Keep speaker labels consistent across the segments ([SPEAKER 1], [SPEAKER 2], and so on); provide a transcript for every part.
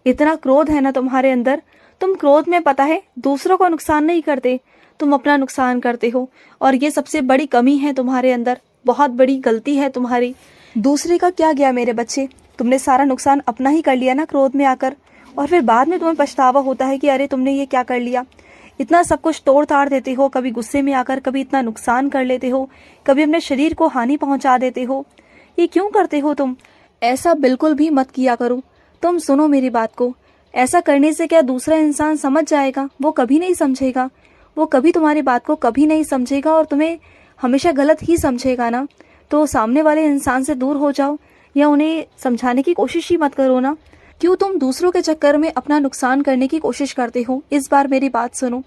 [SPEAKER 1] इतना क्रोध है ना तुम्हारे अंदर। तुम क्रोध में पता है दूसरों को नुकसान नहीं करते, तुम अपना नुकसान करते हो। और ये सबसे बड़ी कमी है तुम्हारे अंदर, बहुत बड़ी गलती है तुम्हारी। दूसरे का क्या गया मेरे बच्चे, तुमने सारा नुकसान अपना ही कर लिया ना क्रोध में आकर। और फिर बाद में तुम्हें पछतावा होता है कि अरे तुमने ये क्या कर लिया। इतना सब कुछ तोड़ ताड़ देते हो, कभी गुस्से में आकर कभी इतना नुकसान कर लेते हो, कभी अपने शरीर को हानि पहुंचा देते हो। ये क्यों करते हो तुम? ऐसा बिल्कुल भी मत किया करो। तुम सुनो मेरी बात को, ऐसा करने से क्या दूसरा इंसान समझ जाएगा? वो कभी नहीं समझेगा, वो कभी तुम्हारी बात को कभी नहीं समझेगा और तुम्हें हमेशा गलत ही समझेगा ना। तो सामने वाले इंसान से दूर हो जाओ या उन्हें समझाने की कोशिश ही मत करो ना। क्यों तुम दूसरों के चक्कर में अपना नुकसान करने की कोशिश करते हो? इस बार मेरी बात सुनो,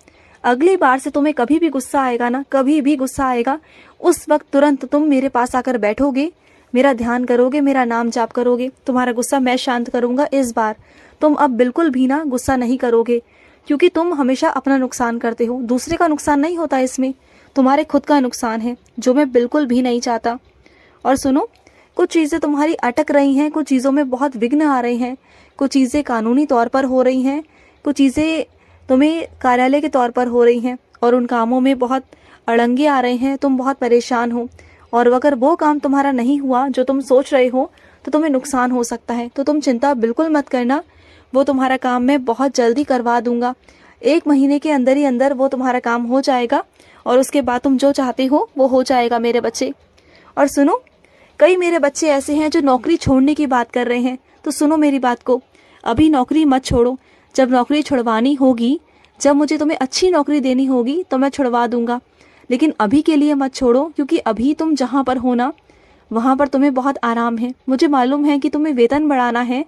[SPEAKER 1] अगली बार से तुम्हें कभी भी गुस्सा आएगा ना, कभी भी गुस्सा आएगा, उस वक्त तुरंत तुम मेरे पास आकर बैठोगे, मेरा ध्यान करोगे, मेरा नाम जाप करोगे, तुम्हारा गुस्सा मैं शांत करूंगा। इस बार तुम अब बिल्कुल भी ना गुस्सा नहीं करोगे, क्योंकि तुम हमेशा अपना नुकसान करते हो। दूसरे का नुकसान नहीं होता इसमें, तुम्हारे खुद का नुकसान है, जो मैं बिल्कुल भी नहीं चाहता। और सुनो, कुछ चीज़ें तुम्हारी अटक रही हैं, कुछ चीज़ों में बहुत विघ्न आ रहे हैं, कुछ चीज़ें कानूनी तौर पर हो रही हैं, कुछ चीज़ें तुम्हें कार्यालय के तौर पर हो रही हैं और उन कामों में बहुत अड़ंगे आ रहे हैं, तुम बहुत परेशान हो। और अगर वो काम तुम्हारा नहीं हुआ जो तुम सोच रहे हो तो तुम्हें नुकसान हो सकता है। तो तुम चिंता बिल्कुल मत करना, वो तुम्हारा काम मैं बहुत जल्दी करवा दूंगा। 1 महीने के अंदर ही अंदर वो तुम्हारा काम हो जाएगा और उसके बाद तुम जो चाहते हो वो हो जाएगा मेरे बच्चे। और सुनो, कई मेरे बच्चे ऐसे हैं जो नौकरी छोड़ने की बात कर रहे हैं, तो सुनो मेरी बात को, अभी नौकरी मत छोड़ो। जब नौकरी छुड़वानी होगी, जब मुझे तुम्हें अच्छी नौकरी देनी होगी तो मैं छुड़वा दूंगा, लेकिन अभी के लिए मत छोड़ो, क्योंकि अभी तुम जहाँ पर हो ना वहाँ पर तुम्हें बहुत आराम है। मुझे मालूम है कि तुम्हें वेतन बढ़ाना है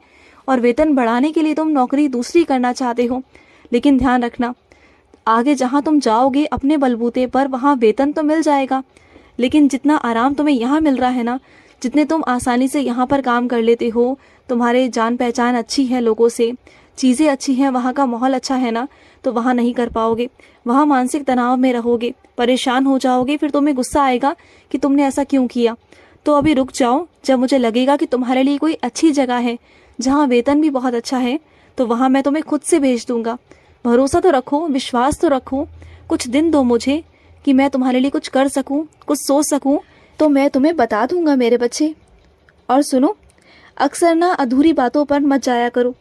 [SPEAKER 1] और वेतन बढ़ाने के लिए तुम नौकरी दूसरी करना चाहते हो, लेकिन ध्यान रखना, आगे जहाँ तुम जाओगे अपने बलबूते पर वहाँ वेतन तो मिल जाएगा, लेकिन जितना आराम तुम्हें यहाँ मिल रहा है ना, जितने तुम आसानी से यहाँ पर काम कर लेते हो, तुम्हारे जान पहचान अच्छी है लोगों से, चीज़ें अच्छी हैं, वहाँ का माहौल अच्छा है ना, तो वहाँ नहीं कर पाओगे। वहाँ मानसिक तनाव में रहोगे, परेशान हो जाओगे, फिर तुम्हें गुस्सा आएगा कि तुमने ऐसा क्यों किया। तो अभी रुक जाओ, जब मुझे लगेगा कि तुम्हारे लिए कोई अच्छी जगह है जहाँ वेतन भी बहुत अच्छा है, तो वहाँ मैं तुम्हें खुद से भेज दूंगा। भरोसा तो रखो, विश्वास तो रखो, कुछ दिन दो मुझे कि मैं तुम्हारे लिए कुछ कर सकूं, कुछ सोच सकूं, तो मैं तुम्हें बता दूंगा मेरे बच्चे। और सुनो, अक्सर ना अधूरी बातों पर मत जाया करो।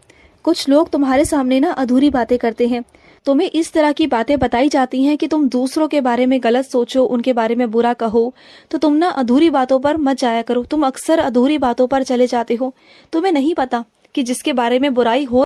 [SPEAKER 1] कुछ लोग तुम्हारे सामने ना अधूरी बातें करते हैं, तुम्हें इस तरह की बातें बताई जाती हैं कि तुम दूसरों के बारे में गलत सोचो, उनके बारे में बुरा कहो। तो तुम ना अधूरी बातों पर मत जाया करो, तुम अक्सर अधूरी बातों पर चले जाते हो। तुम्हें नहीं पता कि जिसके बारे में बुराई हो